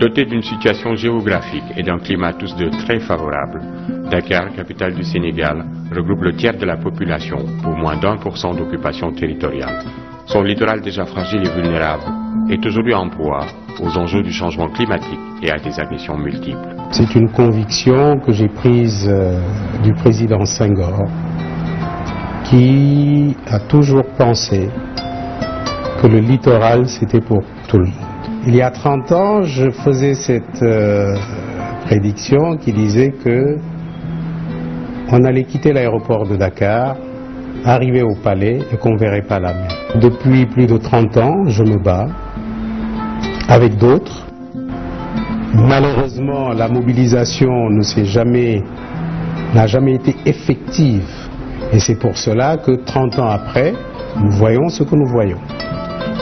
Doté d'une situation géographique et d'un climat tous deux très favorable, Dakar, capitale du Sénégal, regroupe le tiers de la population pour moins d'1% d'occupation territoriale. Son littoral déjà fragile et vulnérable est aujourd'hui en proie aux enjeux du changement climatique et à des agressions multiples. C'est une conviction que j'ai prise du président Senghor, qui a toujours pensé que le littoral c'était pour tout le monde. Il y a 30 ans, je faisais cette prédiction qui disait que on allait quitter l'aéroport de Dakar, arriver au palais et qu'on ne verrait pas la mer. Depuis plus de 30 ans, je me bats avec d'autres. Malheureusement, la mobilisation n'a jamais été effective. Et c'est pour cela que 30 ans après, nous voyons ce que nous voyons.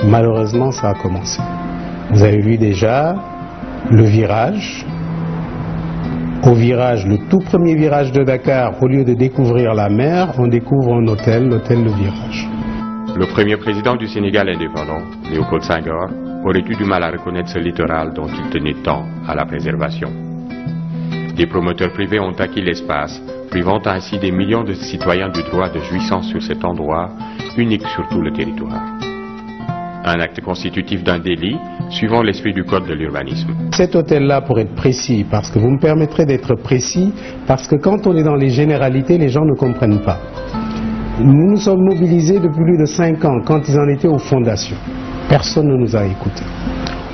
Malheureusement, ça a commencé. Vous avez vu déjà le virage. Au virage, le tout premier virage de Dakar, au lieu de découvrir la mer, on découvre un hôtel, l'hôtel Le Virage. Le premier président du Sénégal indépendant, Léopold Senghor, aurait eu du mal à reconnaître ce littoral dont il tenait tant à la préservation. Des promoteurs privés ont acquis l'espace, privant ainsi des millions de citoyens du droit de jouissance sur cet endroit, unique sur tout le territoire. Un acte constitutif d'un délit, suivant l'esprit du code de l'urbanisme. Cet hôtel-là, pour être précis, parce que vous me permettrez d'être précis, parce que quand on est dans les généralités, les gens ne comprennent pas. Nous nous sommes mobilisés depuis plus de 5 ans, quand ils en étaient aux fondations. Personne ne nous a écoutés.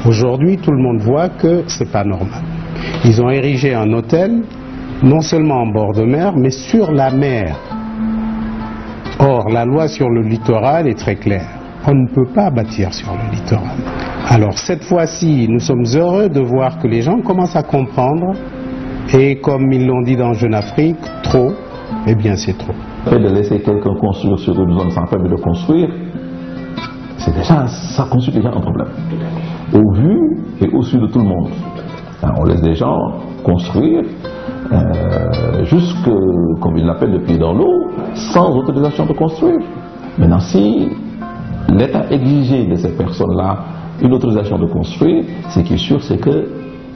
Aujourd'hui, tout le monde voit que c'est pas normal. Ils ont érigé un hôtel, non seulement en bord de mer, mais sur la mer. Or, la loi sur le littoral est très claire. On ne peut pas bâtir sur le littoral. Alors cette fois-ci, nous sommes heureux de voir que les gens commencent à comprendre et comme ils l'ont dit dans Jeune Afrique, trop, eh bien c'est trop. Le fait de laisser quelqu'un construire sur une zone sans permis de construire, c'est déjà, ça constitue déjà un problème. Au vu et au su de tout le monde. On laisse des gens construire jusque, comme ils l'appellent, le pied dans l'eau, sans autorisation de construire. Maintenant, si l'État exigeait de ces personnes-là une autorisation de construire, ce qui est sûr, c'est que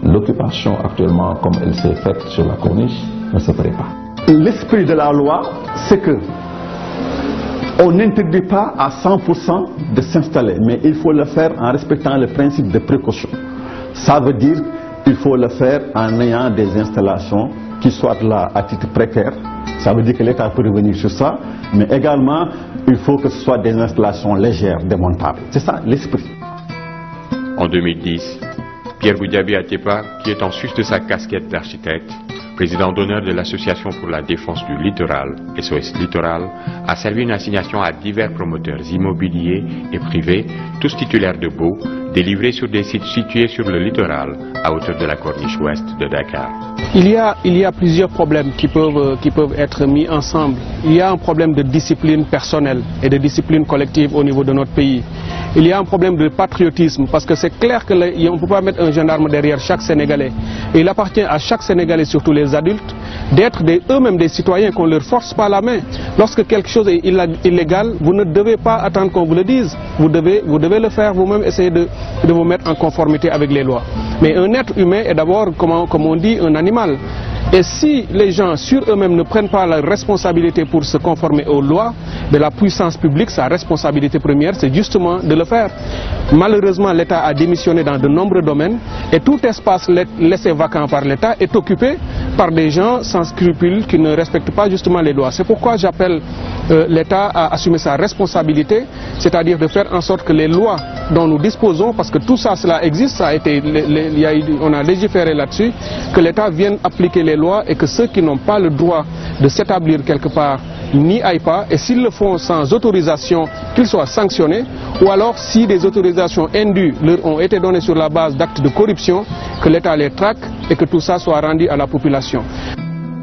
l'occupation actuellement, comme elle s'est faite sur la corniche, ne se ferait pas. L'esprit de la loi, c'est que on n'interdit pas à 100% de s'installer, mais il faut le faire en respectant le principe de précaution. Ça veut dire qu'il faut le faire en ayant des installations qui soient là à titre précaire. Ça veut dire que l'État peut revenir sur ça, mais également, il faut que ce soit des installations légères, démontables. C'est ça l'esprit. En 2010, Pierre Goudiaby Atepa, qui est en sus de sa casquette d'architecte, président d'honneur de l'Association pour la défense du littoral, SOS Littoral, a servi une assignation à divers promoteurs immobiliers et privés, tous titulaires de baux, délivrés sur des sites situés sur le littoral, à hauteur de la corniche ouest de Dakar. Il y a plusieurs problèmes qui peuvent être mis ensemble. Il y a un problème de discipline personnelle et de discipline collective au niveau de notre pays. Il y a un problème de patriotisme parce que c'est clair qu'on ne peut pas mettre un gendarme derrière chaque Sénégalais. Et il appartient à chaque Sénégalais, surtout les adultes, d'être eux-mêmes des citoyens, qu'on ne leur force pas la main. Lorsque quelque chose est illégal, vous ne devez pas attendre qu'on vous le dise. Vous devez le faire vous-même, essayer de vous mettre en conformité avec les lois. Mais un être humain est d'abord, comme on dit, un animal. Et si les gens sur eux-mêmes ne prennent pas la responsabilité pour se conformer aux lois de la puissance publique, sa responsabilité première, c'est justement de le faire. Malheureusement, l'État a démissionné dans de nombreux domaines et tout espace laissé vacant par l'État est occupé par des gens sans scrupules qui ne respectent pas justement les lois. C'est pourquoi j'appelle l'État à assumer sa responsabilité, c'est-à-dire de faire en sorte que les lois dont nous disposons, parce que tout ça, cela existe, on a légiféré là-dessus, que l'État vienne appliquer les lois et que ceux qui n'ont pas le droit de s'établir quelque part n'y aillent pas, et s'ils le font sans autorisation, qu'ils soient sanctionnés, ou alors si des autorisations indues leur ont été données sur la base d'actes de corruption, que l'État les traque et que tout ça soit rendu à la population.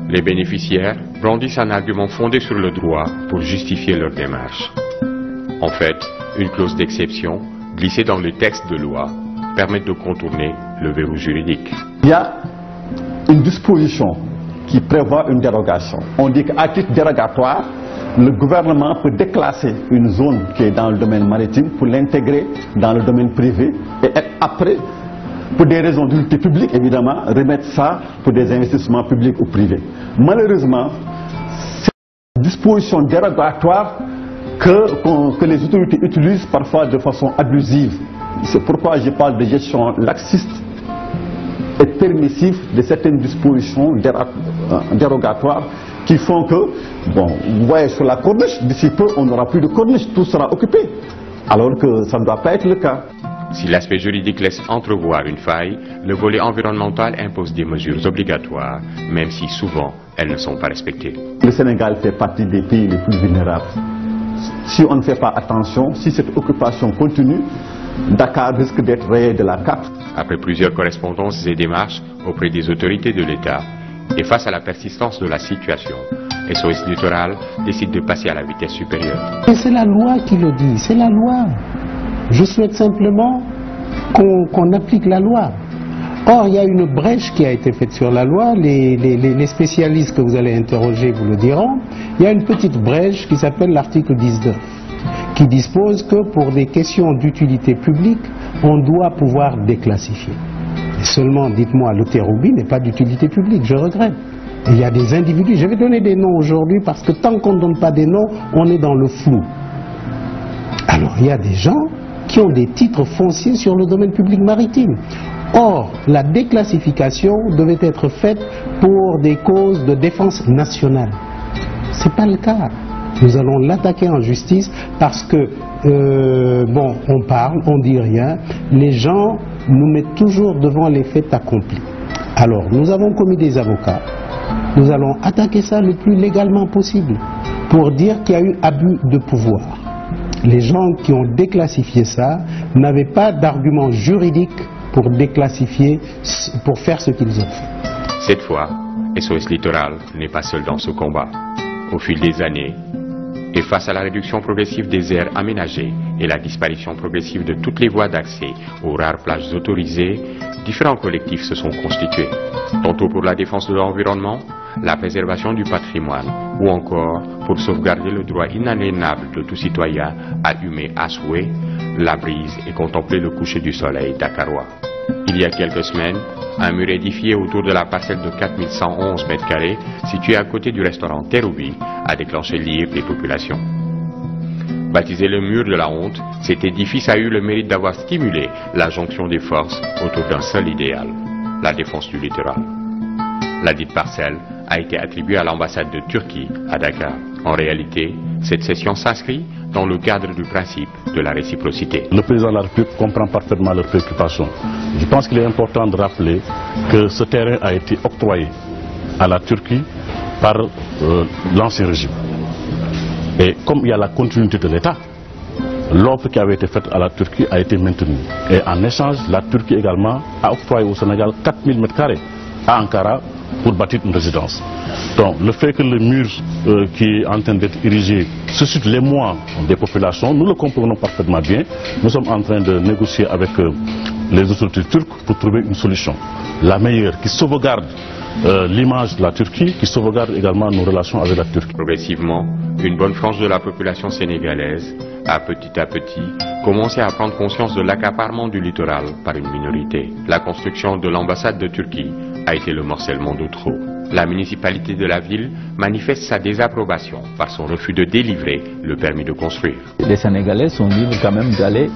Les bénéficiaires brandissent un argument fondé sur le droit pour justifier leur démarche. En fait, une clause d'exception, glissée dans le texte de loi, permet de contourner le verrou juridique. Il y a une disposition qui prévoit une dérogation. On dit qu'à titre dérogatoire, le gouvernement peut déclasser une zone qui est dans le domaine maritime pour l'intégrer dans le domaine privé et être après pour des raisons d'utilité publique, évidemment, remettre ça pour des investissements publics ou privés. Malheureusement, c'est une disposition dérogatoire que les autorités utilisent parfois de façon abusive. C'est pourquoi je parle de gestion laxiste et permissive de certaines dispositions dérogatoires qui font que, bon, vous voyez sur la corniche, d'ici peu on n'aura plus de corniche, tout sera occupé, alors que ça ne doit pas être le cas. Si l'aspect juridique laisse entrevoir une faille, le volet environnemental impose des mesures obligatoires, même si souvent elles ne sont pas respectées. Le Sénégal fait partie des pays les plus vulnérables. Si on ne fait pas attention, si cette occupation continue, Dakar risque d'être rayé de la carte. Après plusieurs correspondances et démarches auprès des autorités de l'État, et face à la persistance de la situation, SOS Littoral décide de passer à la vitesse supérieure. Et c'est la loi qui le dit, c'est la loi. Je souhaite simplement qu'on applique la loi. Or, il y a une brèche qui a été faite sur la loi, les spécialistes que vous allez interroger vous le diront. Il y a une petite brèche qui s'appelle l'article 19, qui dispose que pour des questions d'utilité publique, on doit pouvoir déclassifier. Et seulement, dites-moi, le Terroubi n'est pas d'utilité publique, je regrette. Et il y a des individus, je vais donner des noms aujourd'hui parce que tant qu'on ne donne pas des noms, on est dans le flou. Alors, il y a des gens qui ont des titres fonciers sur le domaine public maritime. Or, la déclassification devait être faite pour des causes de défense nationale. Ce n'est pas le cas. Nous allons l'attaquer en justice parce que, bon, on parle, on dit rien. Les gens nous mettent toujours devant les faits accomplis. Alors, nous avons commis des avocats. Nous allons attaquer ça le plus légalement possible pour dire qu'il y a eu abus de pouvoir. Les gens qui ont déclassifié ça n'avaient pas d'argument juridique pour déclassifier, pour faire ce qu'ils ont fait. Cette fois, SOS Littoral n'est pas seul dans ce combat. Au fil des années, et face à la réduction progressive des aires aménagées et la disparition progressive de toutes les voies d'accès aux rares plages autorisées, différents collectifs se sont constitués, tantôt pour la défense de l'environnement, la préservation du patrimoine, ou encore pour sauvegarder le droit inaliénable de tout citoyen à humer à souhait la brise et contempler le coucher du soleil dakarois. Il y a quelques semaines, un mur édifié autour de la parcelle de 4111 m², situé à côté du restaurant Terroubi, a déclenché l'ire des populations. Baptisé le mur de la honte, cet édifice a eu le mérite d'avoir stimulé la jonction des forces autour d'un seul idéal, la défense du littoral. La dite parcelle a été attribuée à l'ambassade de Turquie à Dakar. En réalité, cette cession s'inscrit dans le cadre du principe de la réciprocité. Le président de la République comprend parfaitement leurs préoccupations. Je pense qu'il est important de rappeler que ce terrain a été octroyé à la Turquie par l'ancien régime. Et comme il y a la continuité de l'État, l'offre qui avait été faite à la Turquie a été maintenue. Et en échange, la Turquie également a octroyé au Sénégal 4000 m² à Ankara pour bâtir une résidence. Donc le fait que le mur qui est en train d'être érigé suscite l'émoi des populations, nous le comprenons parfaitement bien. Nous sommes en train de négocier avec les autorités turques pour trouver une solution, la meilleure, qui sauvegarde l'image de la Turquie, qui sauvegarde également nos relations avec la Turquie. Progressivement, une bonne frange de la population sénégalaise a petit à petit commencé à prendre conscience de l'accaparement du littoral par une minorité. La construction de l'ambassade de Turquie a été le morcellement de trop. La municipalité de la ville manifeste sa désapprobation par son refus de délivrer le permis de construire. Les Sénégalais sont libres quand même d'aller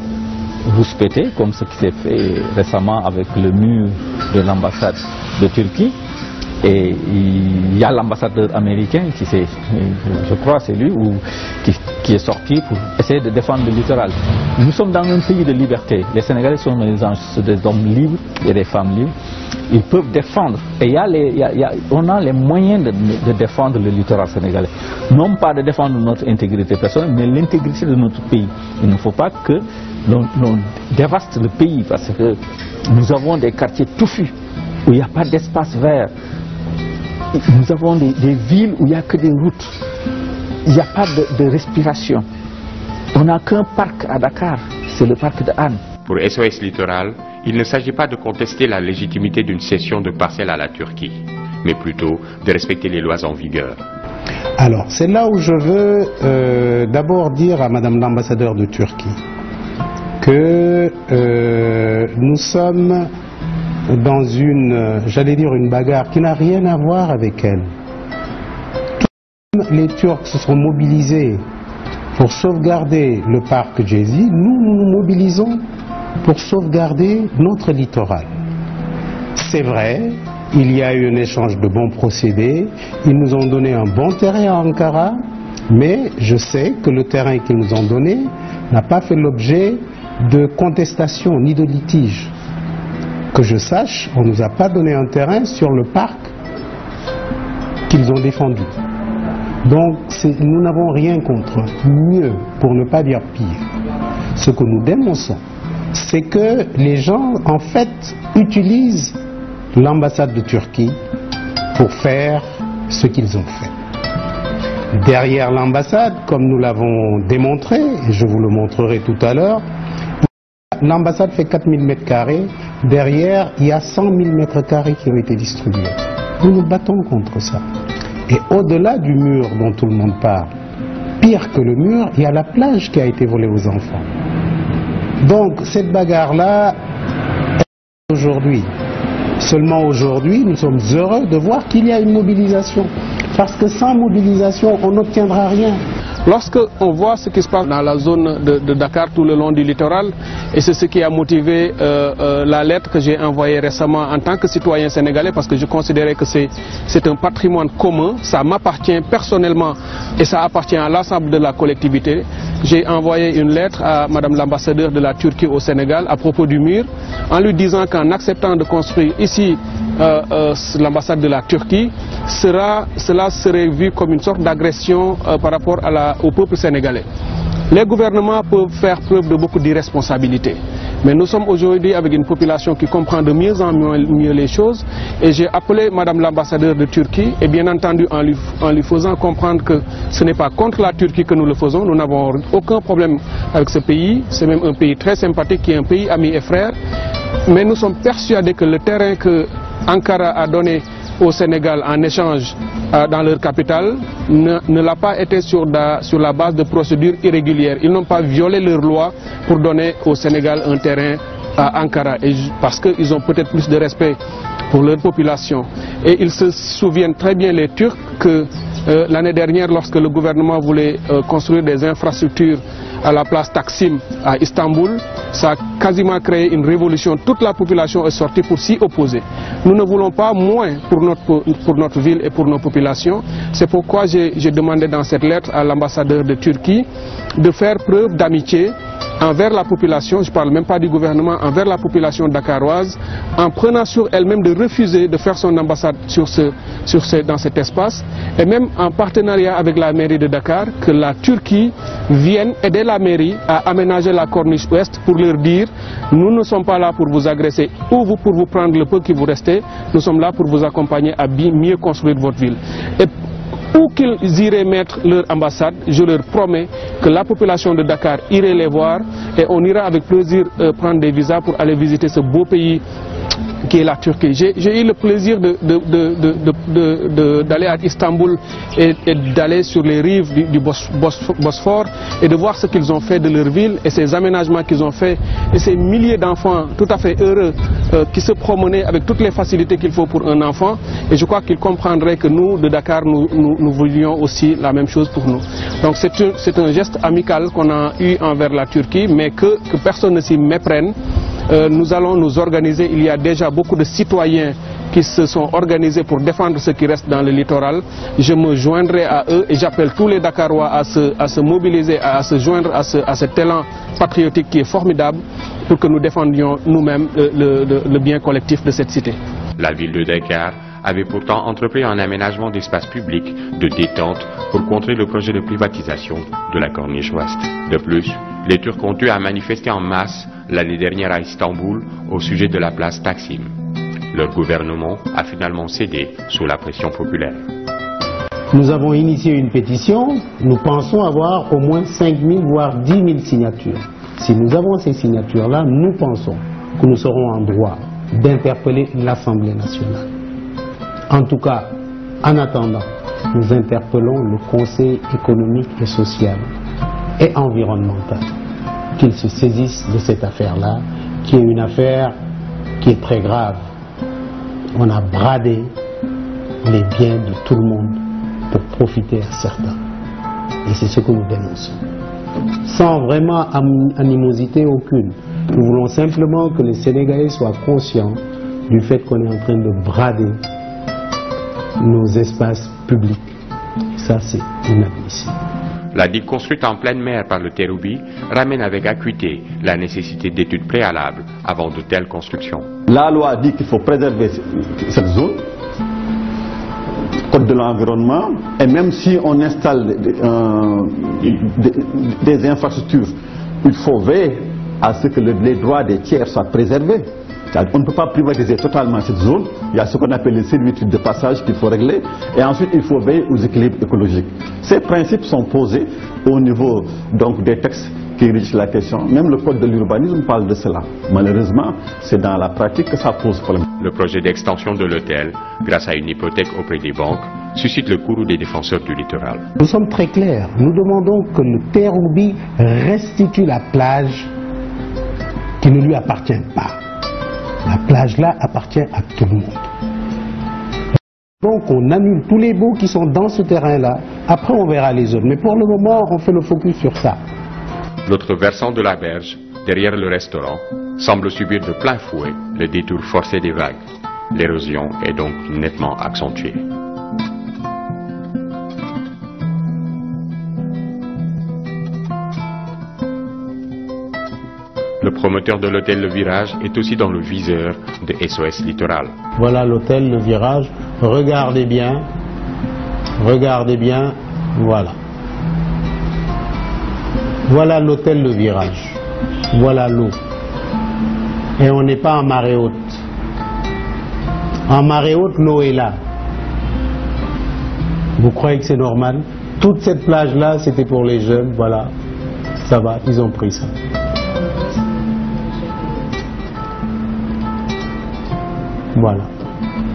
rouspéter, comme ce qui s'est fait récemment avec le mur de l'ambassade de Turquie. Et il y a l'ambassadeur américain qui s'est, je crois c'est lui, qui est sorti pour essayer de défendre le littoral. Nous sommes dans un pays de liberté. Les Sénégalais sont des hommes libres et des femmes libres. Ils peuvent défendre. Et on a les moyens de défendre le littoral sénégalais. Non pas de défendre notre intégrité personnelle, mais l'intégrité de notre pays. Il ne faut pas que l'on dévaste le pays parce que nous avons des quartiers touffus où il n'y a pas d'espace vert. Nous avons des villes où il n'y a que des routes. Il n'y a pas de respiration. On n'a qu'un parc à Dakar, c'est le parc de Hann. Pour SOS Littoral, il ne s'agit pas de contester la légitimité d'une cession de parcelles à la Turquie, mais plutôt de respecter les lois en vigueur. Alors, c'est là où je veux d'abord dire à Madame l'ambassadeur de Turquie que nous sommes dans une, j'allais dire une bagarre qui n'a rien à voir avec elle. Les Turcs se sont mobilisés pour sauvegarder le parc Gezi, nous nous mobilisons pour sauvegarder notre littoral. C'est vrai, il y a eu un échange de bons procédés, ils nous ont donné un bon terrain à Ankara, mais je sais que le terrain qu'ils nous ont donné n'a pas fait l'objet de contestation ni de litige. Que je sache, on ne nous a pas donné un terrain sur le parc qu'ils ont défendu. Donc nous n'avons rien contre eux. Mieux, pour ne pas dire pire. Ce que nous dénonçons, c'est que les gens, en fait, utilisent l'ambassade de Turquie pour faire ce qu'ils ont fait. Derrière l'ambassade, comme nous l'avons démontré, et je vous le montrerai tout à l'heure, l'ambassade fait 4000 m², derrière il y a 100 000 m² qui ont été distribués. Nous nous battons contre ça. Et au-delà du mur dont tout le monde parle, pire que le mur, il y a la plage qui a été volée aux enfants. Donc cette bagarre-là, aujourd'hui, seulement aujourd'hui, nous sommes heureux de voir qu'il y a une mobilisation. Parce que sans mobilisation, on n'obtiendra rien. Lorsque on voit ce qui se passe dans la zone de Dakar tout le long du littoral, et c'est ce qui a motivé la lettre que j'ai envoyée récemment en tant que citoyen sénégalais, parce que je considérais que c'est un patrimoine commun, ça m'appartient personnellement et ça appartient à l'ensemble de la collectivité. J'ai envoyé une lettre à Madame l'ambassadeur de la Turquie au Sénégal à propos du mur, en lui disant qu'en acceptant de construire ici l'ambassade de la Turquie, cela serait vu comme une sorte d'agression par rapport au peuple sénégalais. Les gouvernements peuvent faire preuve de beaucoup d'irresponsabilité. Mais nous sommes aujourd'hui avec une population qui comprend de mieux en mieux les choses. Et j'ai appelé Madame l'ambassadeur de Turquie, et bien entendu en lui faisant comprendre que ce n'est pas contre la Turquie que nous le faisons. Nous n'avons aucun problème avec ce pays. C'est même un pays très sympathique, qui est un pays ami et frère. Mais nous sommes persuadés que le terrain que Ankara a donné au Sénégal en échange dans leur capitale ne l'a pas été sur la base de procédures irrégulières. Ils n'ont pas violé leur loi pour donner au Sénégal un terrain à Ankara, parce qu'ils ont peut-être plus de respect pour leur population. Et ils se souviennent très bien, les Turcs, que l'année dernière, lorsque le gouvernement voulait construire des infrastructures à la place Taksim à Istanbul, ça a quasiment créé une révolution. Toute la population est sortie pour s'y opposer. Nous ne voulons pas moins pour notre ville et pour nos populations. C'est pourquoi j'ai demandé dans cette lettre à l'ambassadeur de Turquie de faire preuve d'amitié envers la population, je ne parle même pas du gouvernement, envers la population dakaroise, en prenant sur elle-même de refuser de faire son ambassade dans cet espace, et même en partenariat avec la mairie de Dakar, que la Turquie vienne aider la mairie à aménager la corniche ouest pour leur dire: nous ne sommes pas là pour vous agresser ou pour vous prendre le peu qui vous reste, nous sommes là pour vous accompagner à mieux construire votre ville. Et où qu'ils iraient mettre leur ambassade, je leur promets que la population de Dakar irait les voir, et on ira avec plaisir prendre des visas pour aller visiter ce beau pays qui est la Turquie. J'ai eu le plaisir d'aller à Istanbul et d'aller sur les rives du Bosphore et de voir ce qu'ils ont fait de leur ville et ces aménagements qu'ils ont fait, et ces milliers d'enfants tout à fait heureux qui se promenaient avec toutes les facilités qu'il faut pour un enfant. Et je crois qu'ils comprendraient que nous, de Dakar, nous voulions aussi la même chose pour nous. Donc c'est un geste amical qu'on a eu envers la Turquie, mais que personne ne s'y méprenne. Nous allons nous organiser. Il y a déjà beaucoup de citoyens qui se sont organisés pour défendre ce qui reste dans le littoral. Je me joindrai à eux et j'appelle tous les Dakarois à se mobiliser, à se joindre à cet élan patriotique qui est formidable, pour que nous défendions nous-mêmes le bien collectif de cette cité. La ville de Dakar avait pourtant entrepris un aménagement d'espaces publics de détente pour contrer le projet de privatisation de la corniche ouest. De plus, les Turcs ont eu à manifester en masse l'année dernière à Istanbul au sujet de la place Taksim. Leur gouvernement a finalement cédé sous la pression populaire. Nous avons initié une pétition, nous pensons avoir au moins 5 000 voire 10 000 signatures. Si nous avons ces signatures-là, nous pensons que nous serons en droit d'interpeller l'Assemblée nationale. En tout cas, en attendant, nous interpellons le Conseil économique et social et environnemental, qu'il se saisisse de cette affaire-là, qui est une affaire qui est très grave on a bradé les biens de tout le monde pour profiter à certains. Et c'est ce que nous dénonçons. Sans vraiment animosité aucune. Nous voulons simplement que les Sénégalais soient conscients du fait qu'on est en train de brader nos espaces publics. Et ça, c'est inadmissible. La digue construite en pleine mer par le Terroubi ramène avec acuité la nécessité d'études préalables avant de telles constructions. La loi dit qu'il faut préserver cette zone, code de l'environnement, et même si on installe des infrastructures, il faut veiller à ce que les droits des tiers soient préservés. On ne peut pas privatiser totalement cette zone. Il y a ce qu'on appelle les servitudes de passage qu'il faut régler. Et ensuite, il faut veiller aux équilibres écologiques. Ces principes sont posés au niveau donc, des textes qui régissent la question. Même le code de l'urbanisme parle de cela. Malheureusement, c'est dans la pratique que ça pose problème. Le projet d'extension de l'hôtel, grâce à une hypothèque auprès des banques, suscite le courroux des défenseurs du littoral. Nous sommes très clairs. Nous demandons que le Terroubi restitue la plage qui ne lui appartient pas. La plage là appartient à tout le monde. Donc on annule tous les baux qui sont dans ce terrain là. Après on verra les autres. Mais pour le moment on fait le focus sur ça. L'autre versant de la berge, derrière le restaurant, semble subir de plein fouet le détour forcé des vagues. L'érosion est donc nettement accentuée. Le promoteur de l'hôtel Le Virage est aussi dans le viseur de SOS Littoral. Voilà l'hôtel Le Virage. Regardez bien, voilà. Voilà l'hôtel Le Virage. Voilà l'eau. Et on n'est pas en marée haute. En marée haute, l'eau est là. Vous croyez que c'est normal? Toute cette plage-là, c'était pour les jeunes, voilà. Ça va, ils ont pris ça. Voilà.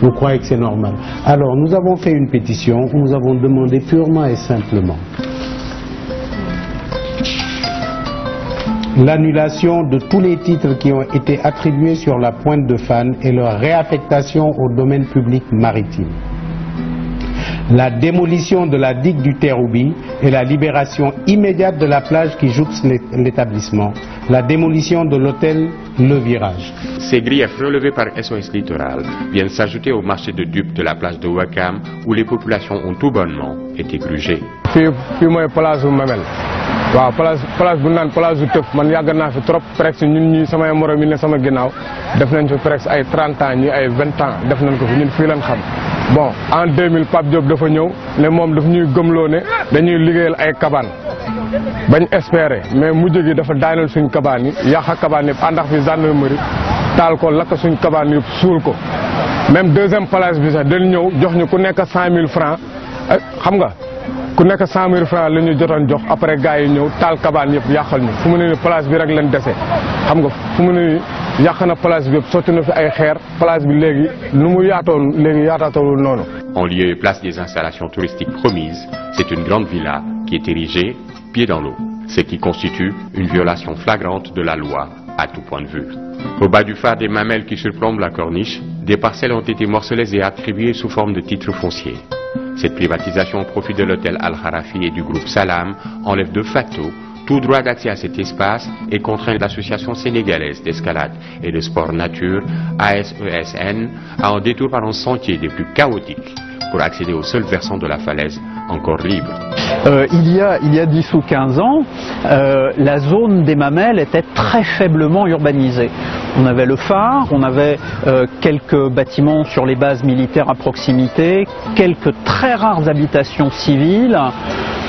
Vous croyez que c'est normal? Alors, nous avons fait une pétition où nous avons demandé purement et simplement l'annulation de tous les titres qui ont été attribués sur la pointe de Fann et leur réaffectation au domaine public maritime. La démolition de la digue du Terroubi et la libération immédiate de la plage qui jouxte l'établissement. La démolition de l'hôtel Le Virage. Ces griefs relevés par SOS Littoral viennent s'ajouter au marché de dupes de la plage de Ouakam où les populations ont tout bonnement été grugées. Fii mooy place bu Mamel waaw place bu naan place bu Tëf man yàgg naa fi trop presque ñun ñi samay morom yi ne sama ginnaaw def nañ fi presque ay 30 ans ñi ay 20 ans def nañ ko fi ñun fii lañ xam. Bon en 2000 Pape Diop dafa ñëw ne moom daf ñuy gëmloo ne dañuy liggéeyal ay kabaan bañ espérer mais mujj gi dafa daaneel suñ kabaan yi yàq kabaan yëpp àndax fi gendarmerie taal ko lakk suñ kabaan yëpp suul ko même deuxième place bi sax dañ ñëw jox ñu ku nekk 100 000 francs xam nga ku nekk 100 000 francs la ñu jotoon jox après gars yi ñëw taal kabaan yëpp yàqal ñu fu mu ne nii place bi rek lañ dese xam nga fu mu ne nii yàq na place bi yëpp sotti na fi ay xeer place bi léegi nu mu yaatoon léegi yaataatawul noonu. En lieu et place des installations touristiques promises, c'est une grande villa qui est érigée pied dans l'eau, ce qui constitue une violation flagrante de la loi à tout point de vue. Au bas du phare des Mamelles qui surplombe la corniche, des parcelles ont été morcelées et attribuées sous forme de titres fonciers. Cette privatisation au profit de l'hôtel Al-Kharafi et du groupe Salam enlève de facto tout droit d'accès à cet espace et contraint l'association sénégalaise d'escalade et de sport nature, ASESN, à en détour par un sentier des plus chaotiques pour accéder au seul versant de la falaise encore libre. Il y a 10 ou 15 ans, la zone des Mamelles était très faiblement urbanisée. On avait le phare, on avait quelques bâtiments sur les bases militaires à proximité, quelques très rares habitations civiles.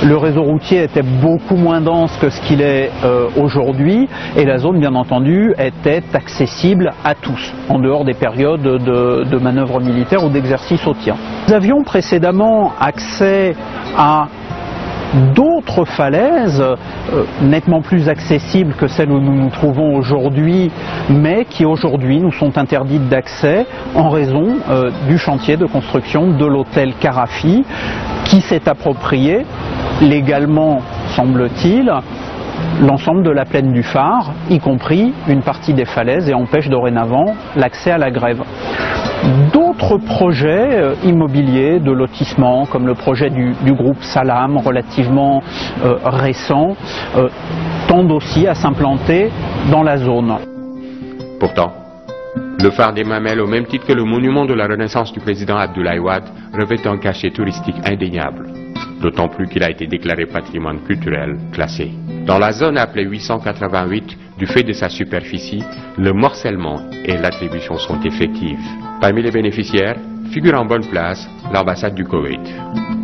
Le réseau routier était beaucoup moins dense que ce qu'il est aujourd'hui et la zone, bien entendu, était accessible à tous, en dehors des périodes de manœuvres militaires ou d'exercices au tir. Nous avions précédemment accès à d'autres falaises nettement plus accessibles que celles où nous nous trouvons aujourd'hui, mais qui aujourd'hui nous sont interdites d'accès en raison du chantier de construction de l'hôtel Kharafi qui s'est approprié légalement, semble-t-il, l'ensemble de la plaine du phare, y compris une partie des falaises, et empêche dorénavant l'accès à la grève. D'autres d'autres projets immobiliers de lotissement, comme le projet du groupe Salam, relativement récent, tendent aussi à s'implanter dans la zone. Pourtant, le phare des Mamelles, au même titre que le monument de la renaissance du président Abdoulaye Wade, revêt un cachet touristique indéniable, d'autant plus qu'il a été déclaré patrimoine culturel classé. Dans la zone appelée 888, du fait de sa superficie, le morcellement et l'attribution sont effectives. Parmi les bénéficiaires figure en bonne place l'ambassade du Koweït,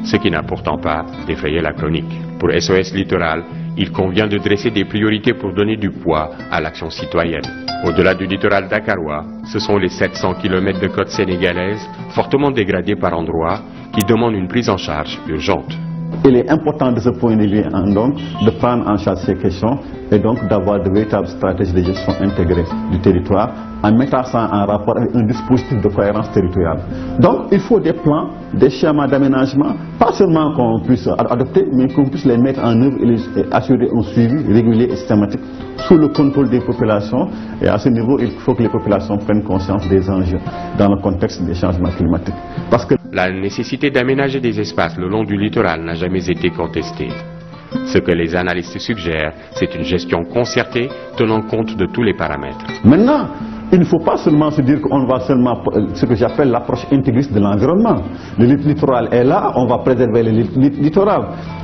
ce qui n'a pourtant pas défrayé la chronique. Pour SOS Littoral, il convient de dresser des priorités pour donner du poids à l'action citoyenne. Au-delà du littoral dakarois, ce sont les 700 km de côte sénégalaise, fortement dégradées par endroits, qui demandent une prise en charge urgente. Il est important de ce point de vue donc, de prendre en charge ces questions et donc d'avoir de véritables stratégies de gestion intégrée du territoire en mettant ça en rapport avec un dispositif de cohérence territoriale. Donc il faut des plans, des schémas d'aménagement, pas seulement qu'on puisse adopter, mais qu'on puisse les mettre en œuvre et assurer un suivi régulier et systématique sous le contrôle des populations. Et à ce niveau, il faut que les populations prennent conscience des enjeux dans le contexte des changements climatiques. Parce que la nécessité d'aménager des espaces le long du littoral n'a jamais été contestée. Ce que les analystes suggèrent, c'est une gestion concertée tenant compte de tous les paramètres. Maintenant, il ne faut pas seulement se dire qu'on va seulement, ce que j'appelle l'approche intégriste de l'environnement. Le littoral est là, on va préserver le littoral.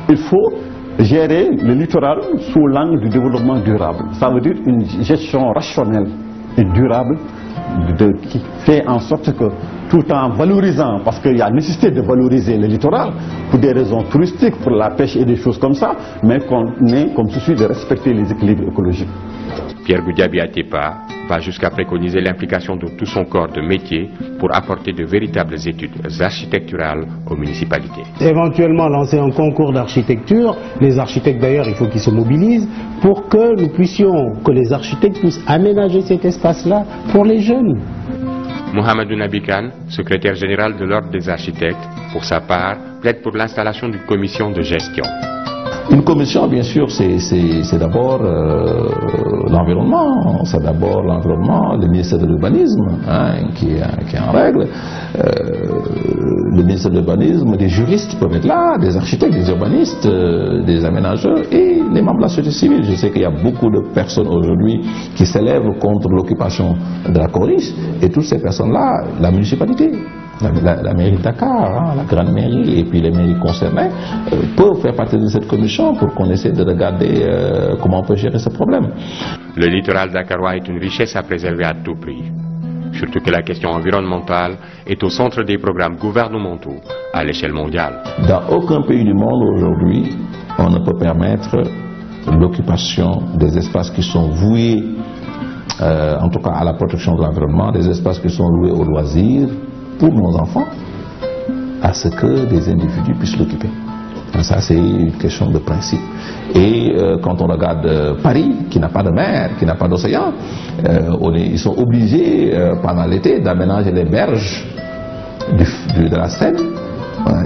Il faut gérer le littoral sous l'angle du développement durable. Ça veut dire une gestion rationnelle et durable qui fait en sorte que, tout en valorisant, parce qu'il y a nécessité de valoriser le littoral pour des raisons touristiques, pour la pêche et des choses comme ça, mais qu'on ait comme souci de respecter les équilibres écologiques. Pierre Goudiaby Atepa va jusqu'à préconiser l'implication de tout son corps de métier pour apporter de véritables études architecturales aux municipalités. Éventuellement lancer un concours d'architecture, les architectes d'ailleurs il faut qu'ils se mobilisent pour que nous puissions, que les architectes puissent aménager cet espace-là pour les jeunes. Mohamedou Nabi Kane, secrétaire général de l'Ordre des architectes, pour sa part, plaide pour l'installation d'une commission de gestion. Une commission, bien sûr, c'est d'abord l'environnement, c'est d'abord l'environnement, le ministère de l'urbanisme qui est en règle, le ministère de l'urbanisme, des juristes peuvent être là, des architectes, des urbanistes, des aménageurs et les membres de la société civile. Je sais qu'il y a beaucoup de personnes aujourd'hui qui s'élèvent contre l'occupation de la Corniche et toutes ces personnes-là, la municipalité, la mairie de Dakar, la grande mairie et puis les mairies concernées peuvent faire partie de cette commission pour qu'on essaie de regarder comment on peut gérer ce problème. Le littoral dakarois est une richesse à préserver à tout prix. Surtout que la question environnementale est au centre des programmes gouvernementaux à l'échelle mondiale. Dans aucun pays du monde aujourd'hui, on ne peut permettre l'occupation des espaces qui sont voués, en tout cas à la protection de l'environnement, des espaces qui sont loués au loisir, pour nos enfants, à ce que des individus puissent l'occuper. Ça, c'est une question de principe. Et quand on regarde Paris, qui n'a pas de mer, qui n'a pas d'océan, ils sont obligés, pendant l'été, d'aménager les berges de la Seine,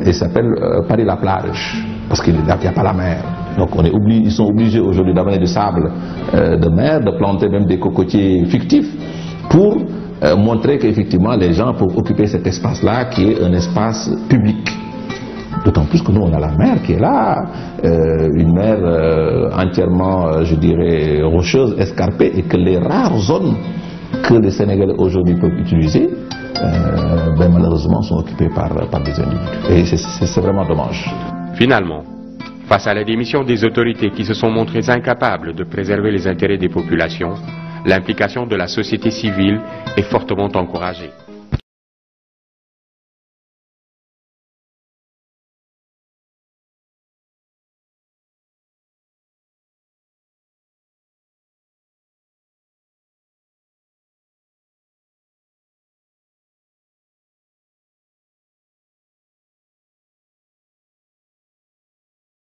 et ça s'appelle Paris-la-Plage, parce qu'il n'y a pas la mer. Donc ils sont obligés aujourd'hui d'amener du sable de mer, de planter même des cocotiers fictifs, pour montrer qu'effectivement les gens peuvent occuper cet espace-là qui est un espace public. D'autant plus que nous on a la mer qui est là, une mer entièrement, je dirais, rocheuse, escarpée, et que les rares zones que les Sénégalais aujourd'hui peuvent utiliser, malheureusement sont occupées par des individus. Et c'est vraiment dommage. Finalement, face à la démission des autorités qui se sont montrées incapables de préserver les intérêts des populations, l'implication de la société civile est fortement encouragée.